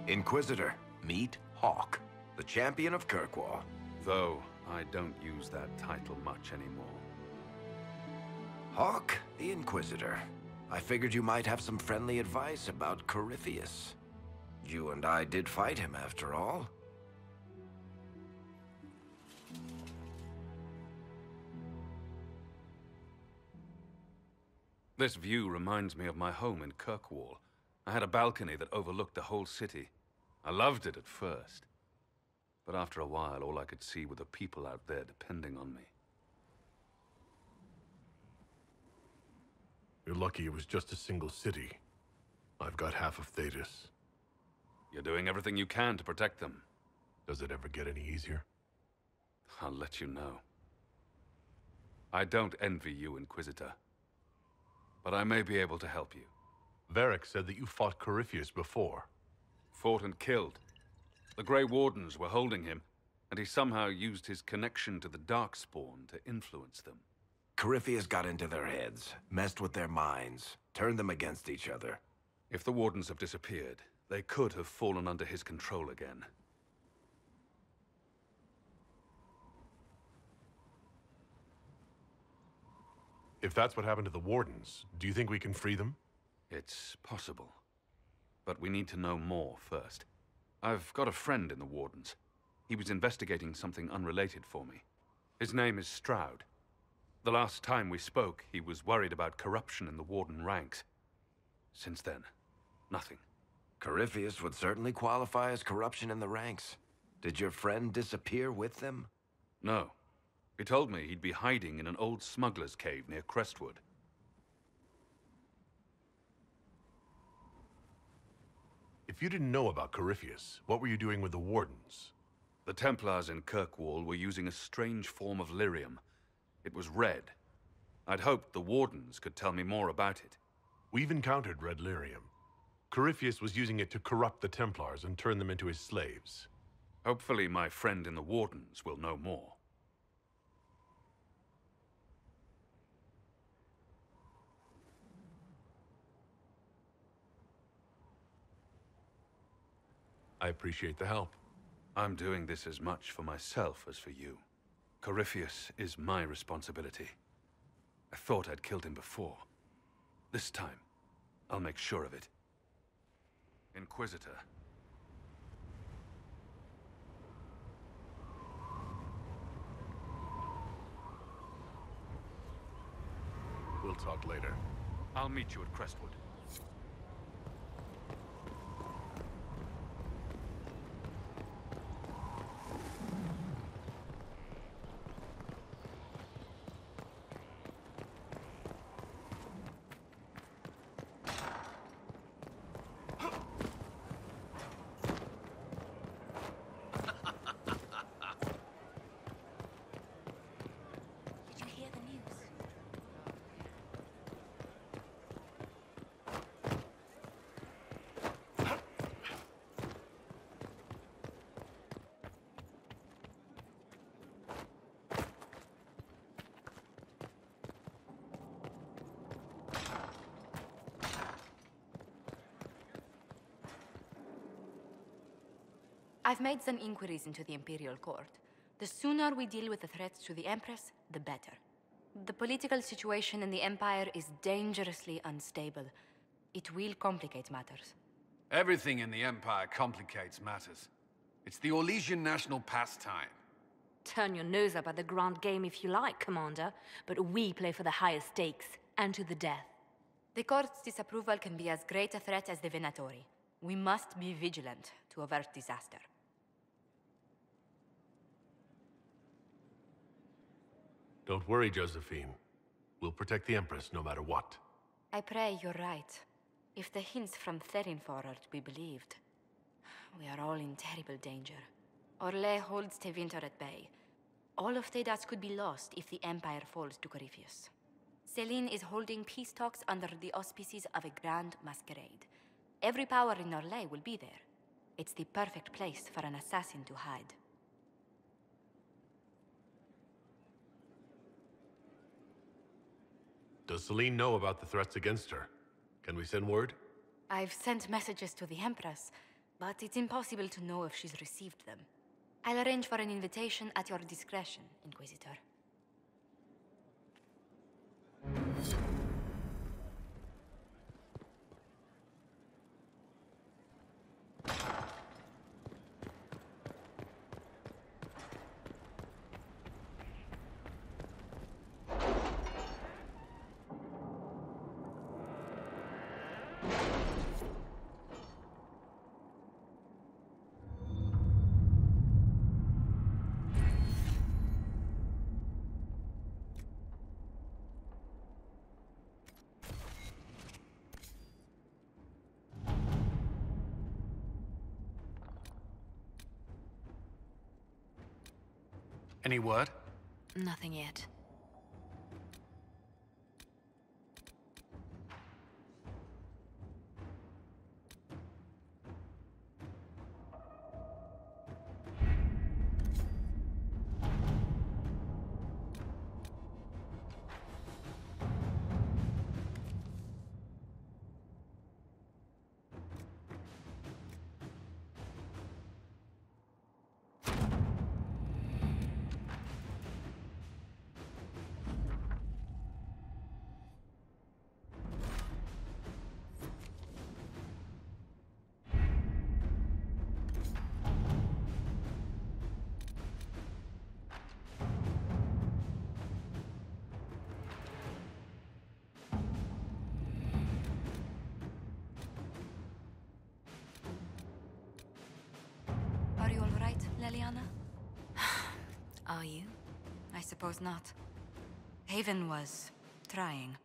Inquisitor, meet Hawk, the champion of Kirkwall. Though I don't use that title much anymore. Hawk, the Inquisitor. I figured you might have some friendly advice about Corypheus. You and I did fight him, after all. This view reminds me of my home in Kirkwall. I had a balcony that overlooked the whole city. I loved it at first. But after a while, all I could see were the people out there depending on me. You're lucky it was just a single city. I've got half of Thetis. You're doing everything you can to protect them. Does it ever get any easier? I'll let you know. I don't envy you, Inquisitor. But I may be able to help you. Varric said that you fought Corypheus before. Fought and killed. The Grey Wardens were holding him, and he somehow used his connection to the Darkspawn to influence them. Corypheus got into their heads, messed with their minds, turned them against each other. If the Wardens have disappeared, they could have fallen under his control again. If that's what happened to the Wardens, do you think we can free them? It's possible. But we need to know more first. I've got a friend in the Wardens. He was investigating something unrelated for me. His name is Stroud. The last time we spoke, he was worried about corruption in the Warden ranks. Since then, nothing. Corypheus would certainly qualify as corruption in the ranks. Did your friend disappear with them? No. He told me he'd be hiding in an old smuggler's cave near Crestwood. If you didn't know about Corypheus, what were you doing with the Wardens? The Templars in Kirkwall were using a strange form of lyrium. It was red. I'd hoped the Wardens could tell me more about it. We've encountered red lyrium. Corypheus was using it to corrupt the Templars and turn them into his slaves. Hopefully my friend in the Wardens will know more. I appreciate the help. I'm doing this as much for myself as for you. Corypheus is my responsibility. I thought I'd killed him before. This time, I'll make sure of it. Inquisitor. We'll talk later. I'll meet you at Crestwood. I've made some inquiries into the Imperial Court. The sooner we deal with the threats to the Empress, the better. The political situation in the Empire is dangerously unstable. It will complicate matters. Everything in the Empire complicates matters. It's the Orlesian national pastime. Turn your nose up at the grand game if you like, Commander, but we play for the higher stakes, and to the death. The Court's disapproval can be as great a threat as the Venatori. We must be vigilant to avert disaster. Don't worry, Josephine. We'll protect the Empress no matter what. I pray you're right. If the hints from Therinfor are to be believed, we are all in terrible danger. Orlais holds Tevinter at bay. All of Thedas could be lost if the Empire falls to Corypheus. Celine is holding peace talks under the auspices of a grand masquerade. Every power in Orlais will be there. It's the perfect place for an assassin to hide. Does Celine know about the threats against her? Can we send word? I've sent messages to the Empress. but it's impossible to know if she's received them. I'll arrange for an invitation at your discretion, Inquisitor. Any word? Nothing yet. Are you all right, Leliana? Are you? I suppose not. Haven was trying.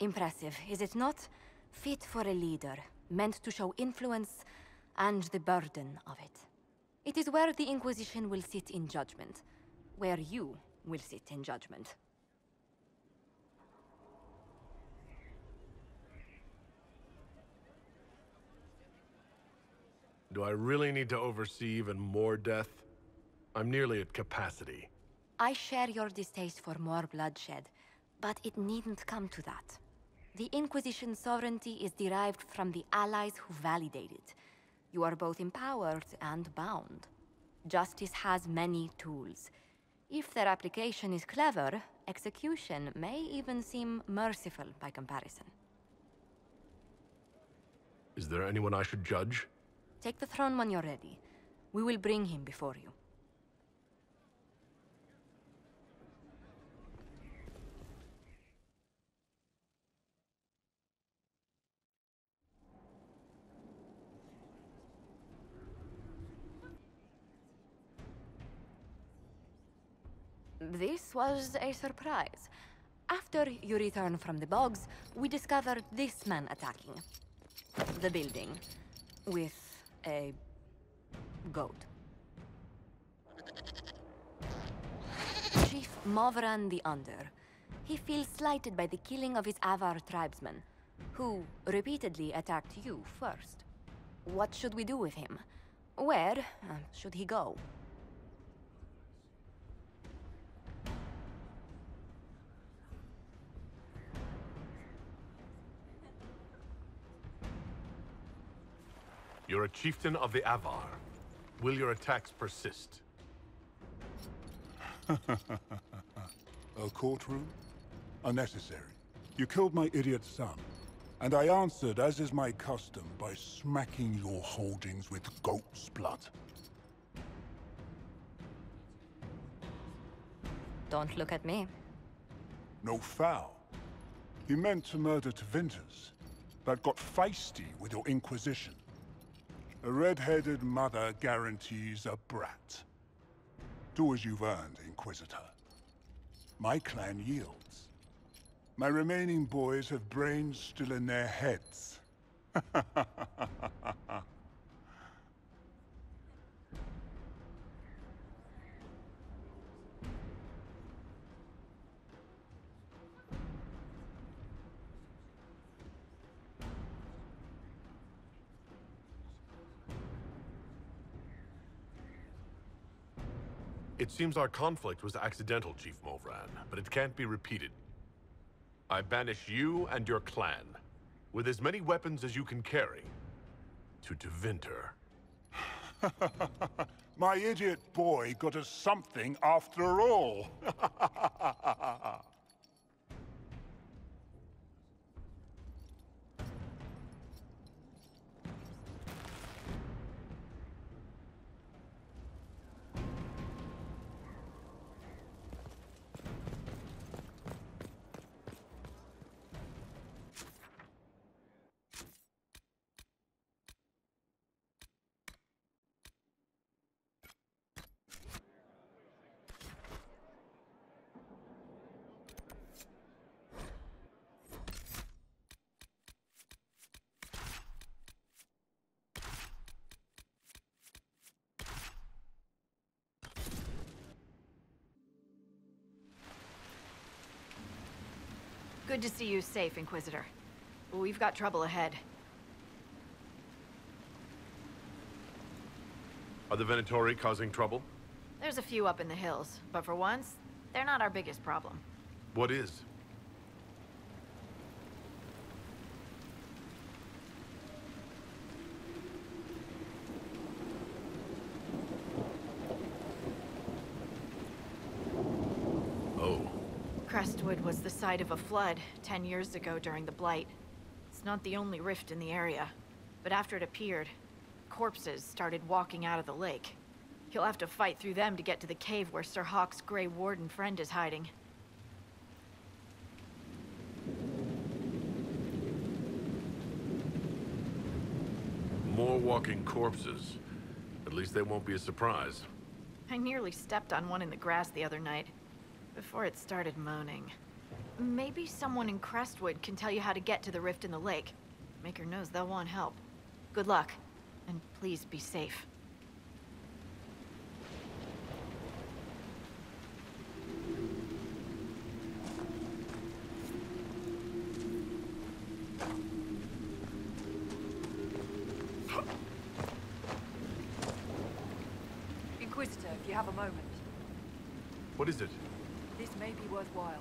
Impressive, is it not? Fit for a leader, meant to show influence and the burden of it. It is where the Inquisition will sit in judgment, where you will sit in judgment. Do I really need to oversee even more death? I'm nearly at capacity. I share your distaste for more bloodshed, but it needn't come to that. The Inquisition's sovereignty is derived from the allies who validate it. You are both empowered and bound. Justice has many tools. If their application is clever, execution may even seem merciful by comparison. Is there anyone I should judge? Take the throne when you're ready. We will bring him before you. This was a surprise. After you return from the bogs, we discovered this man attacking the building with a goat. Chief Movran the Under. He feels slighted by the killing of his Avar tribesmen, who repeatedly attacked you first. What should we do with him? Where should he go? You're a chieftain of the Avar. Will your attacks persist? A courtroom? Unnecessary. You killed my idiot son, and I answered, as is my custom, by smacking your holdings with goat's blood. Don't look at me. No foul. He meant to murder Tevinters, but got feisty with your Inquisition. A red-headed mother guarantees a brat. Do as you've earned, Inquisitor. My clan yields. My remaining boys have brains still in their heads. It seems our conflict was accidental, Chief Movran, but it can't be repeated. I banish you and your clan, with as many weapons as you can carry, to Tevinter. My idiot boy got us something after all. Good to see you safe, Inquisitor. We've got trouble ahead. Are the Venatori causing trouble? There's a few up in the hills, but for once, they're not our biggest problem. What is? Crestwood was the site of a flood 10 years ago during the Blight. It's not the only rift in the area, but after it appeared, corpses started walking out of the lake. You'll have to fight through them to get to the cave where Sir Hawke's Grey Warden friend is hiding. More walking corpses. At least they won't be a surprise. I nearly stepped on one in the grass the other night, before it started moaning. Maybe someone in Crestwood can tell you how to get to the rift in the lake. Maker knows they'll want help. Good luck, and please be safe. Inquisitor, if you have a moment. What is it? This may be worthwhile.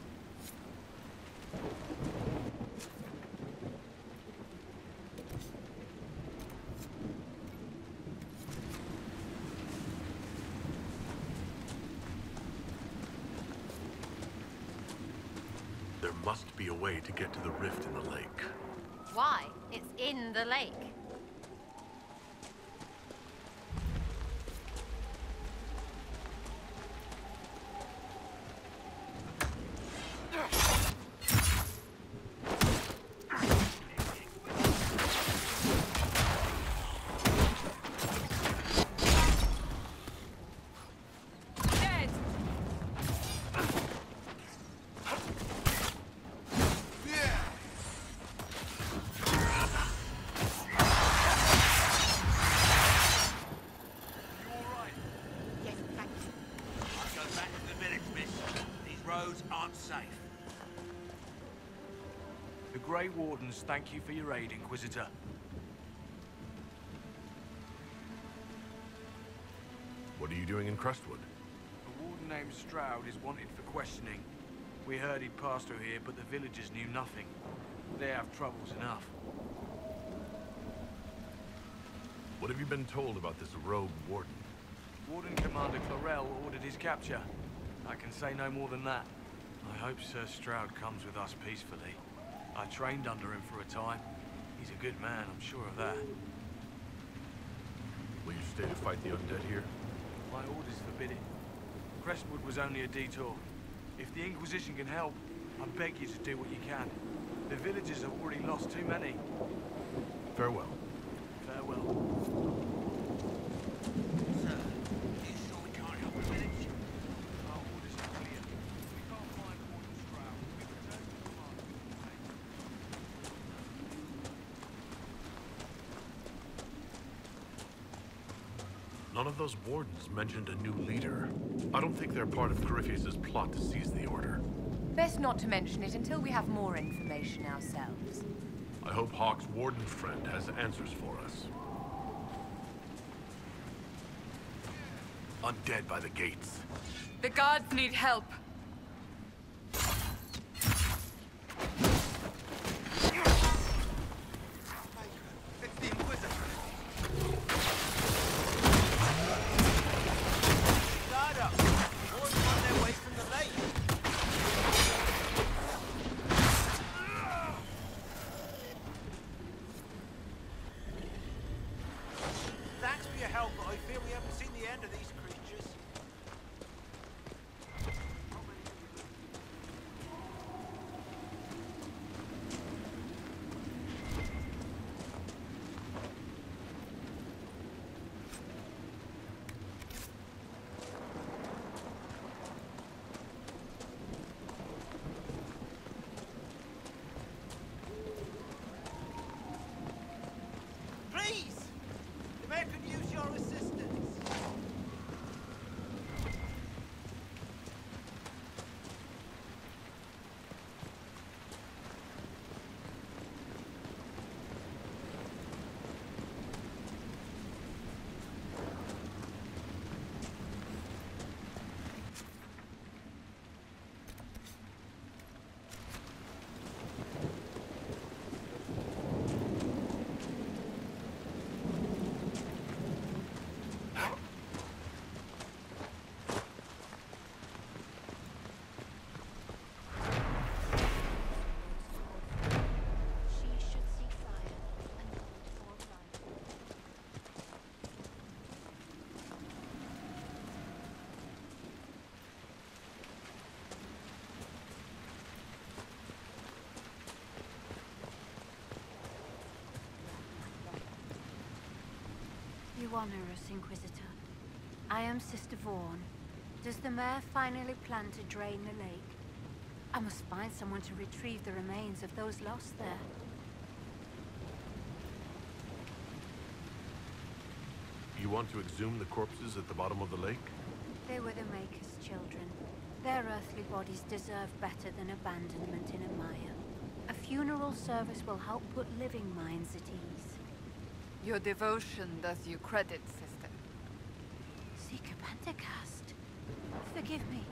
There must be a way to get to the rift in the lake. Why? It's in the lake. The Grey Wardens thank you for your aid, Inquisitor. What are you doing in Crestwood? A warden named Stroud is wanted for questioning. We heard he'd passed through here, but the villagers knew nothing. They have troubles enough. What have you been told about this rogue warden? Warden Commander Clarel ordered his capture. I can say no more than that. I hope Sir Stroud comes with us peacefully. I trained under him for a time. He's a good man, I'm sure of that. Will you stay to fight the undead here? My orders forbid it. Crestwood was only a detour. If the Inquisition can help, I beg you to do what you can. The villagers have already lost too many. Farewell. Farewell. Sir, you sure we can't help the village? Our orders are clear. We can't find Warden Stroud. We return to command. None of those wardens mentioned a new leader. I don't think they're part of Corypheus's plot to seize the Order. Best not to mention it until we have more information ourselves. I hope Hawk's warden friend has answers for us. Undead by the gates. The guards need help. It's the Inquisitor. Guard up. Wardens on their way from the lake. Thanks for your help, but I fear we haven't seen the end of these creatures. Please! The man could use your assistance. She should see fire and hold for life. You honor us, Inquisitor. I am Sister Vaughn. Does the mayor finally plan to drain the lake? I must find someone to retrieve the remains of those lost there. You want to exhume the corpses at the bottom of the lake? They were the Maker's children. Their earthly bodies deserve better than abandonment in a mire. A funeral service will help put living minds at ease. Your devotion does you credit, sister. Seeker Pentacast. Forgive me.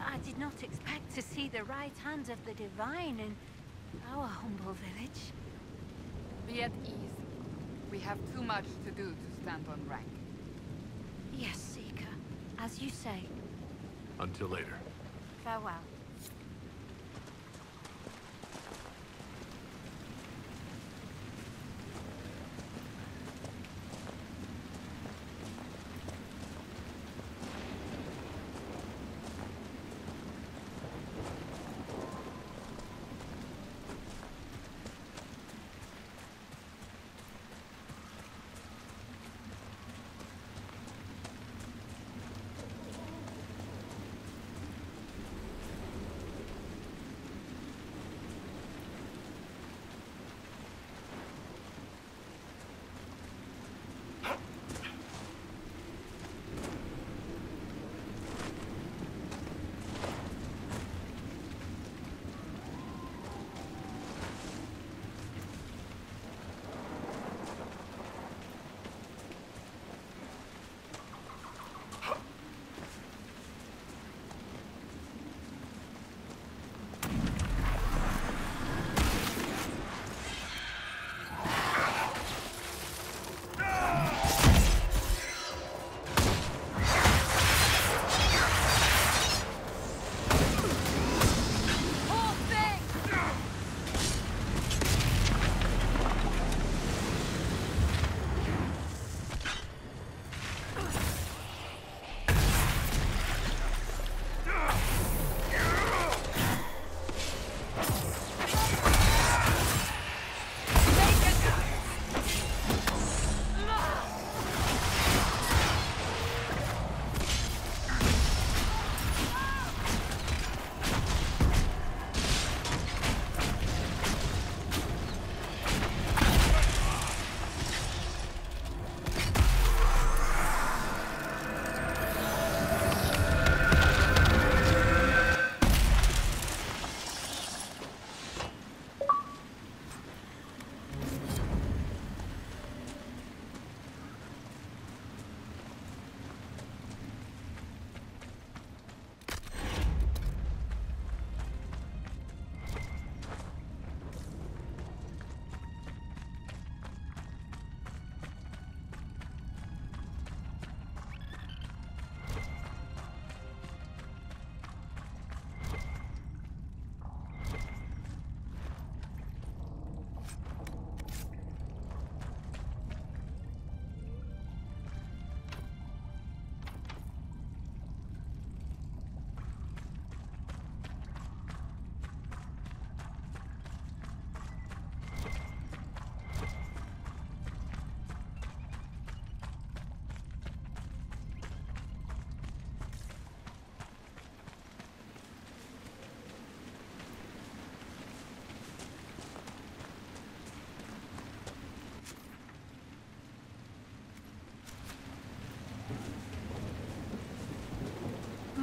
I did not expect to see the right hand of the divine in our humble village. Be at ease. We have too much to do to stand on rank. Yes, Seeker. As you say. Until later. Farewell.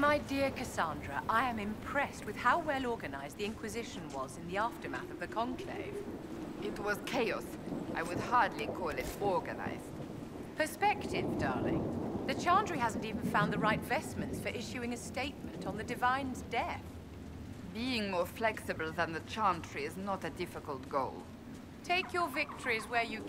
My dear Cassandra, I am impressed with how well organized the Inquisition was in the aftermath of the Conclave. It was chaos. I would hardly call it organized. Perspective, darling. The Chantry hasn't even found the right vestments for issuing a statement on the Divine's death. Being more flexible than the Chantry is not a difficult goal. Take your victories where you